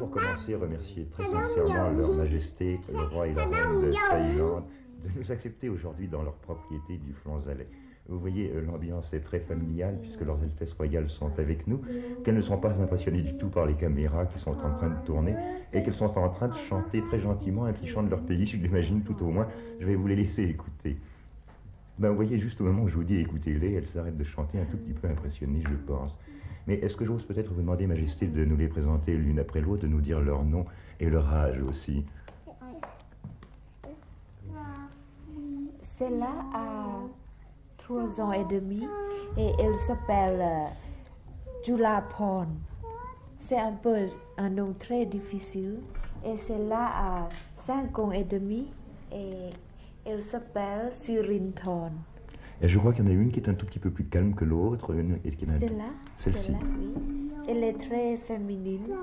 pour commencer remercier très sincèrement Leur Majesté, le roi et la reine de Thaïlande, de nous accepter aujourd'hui dans leur propriété du Flonzalais. Vous voyez, l'ambiance est très familiale puisque leurs Altesses royales sont avec nous, qu'elles ne sont pas impressionnées du tout par les caméras qui sont en train de tourner et qu'elles sont en train de chanter très gentiment un petit chant de leur pays, je l'imagine tout au moins. Je vais vous les laisser écouter. Ben, vous voyez, juste au moment où je vous dis écoutez-les, elles s'arrêtent de chanter un tout petit peu impressionnées, je pense. Mais est-ce que j'ose peut-être vous demander, Majesté, de nous les présenter l'une après l'autre, de nous dire leur nom et leur âge aussi? Celle-là a 3 ans et demi et elle s'appelle Julaporn. C'est un peu un nom très difficile. Et celle-là a 5 ans et demi et elle s'appelle Sirinthorn. Et je crois qu'il y en a une qui est un tout petit peu plus calme que l'autre. Celle-là, celle-ci. Oui. Elle est très féminine.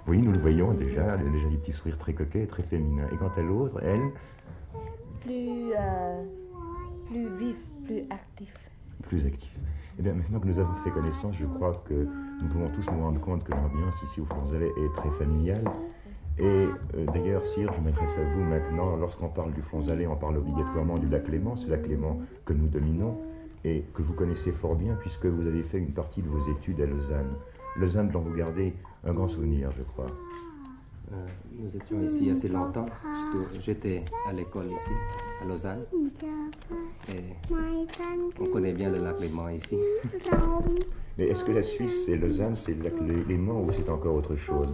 Oui, nous le voyons déjà. Elle a déjà des petits sourires très coquets et très féminins. Et quant à l'autre, elle... Plus vif, plus actif. Plus actif. Eh bien, maintenant que nous avons fait connaissance, je crois que nous pouvons tous nous rendre compte que l'ambiance ici au Flonzalais est très familiale. Et d'ailleurs, sire, je m'adresse à vous maintenant. Lorsqu'on parle du Flonzalais, on parle obligatoirement du lac Léman. C'est le lac Léman que nous dominons et que vous connaissez fort bien puisque vous avez fait une partie de vos études à Lausanne. Lausanne dont vous gardez un grand souvenir, je crois. Nous étions ici assez longtemps. J'étais à l'école ici, à Lausanne. Et on connaît bien le lac Léman ici. Mais est-ce que la Suisse et Lausanne, c'est le lac Léman ou c'est encore autre chose?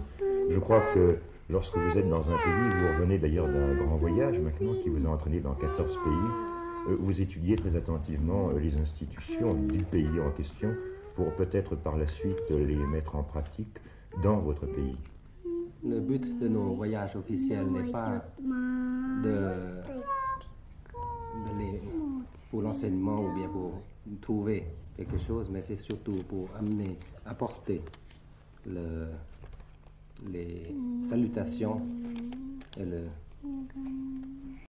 Je crois que lorsque vous êtes dans un pays, vous revenez d'ailleurs d'un grand voyage maintenant qui vous a entraîné dans 14 pays, vous étudiez très attentivement les institutions du pays en question pour peut-être par la suite les mettre en pratique dans votre pays. Le but de nos voyages officiels n'est pas d'aller pour l'enseignement ou bien pour trouver quelque chose, mais c'est surtout pour apporter les salutations et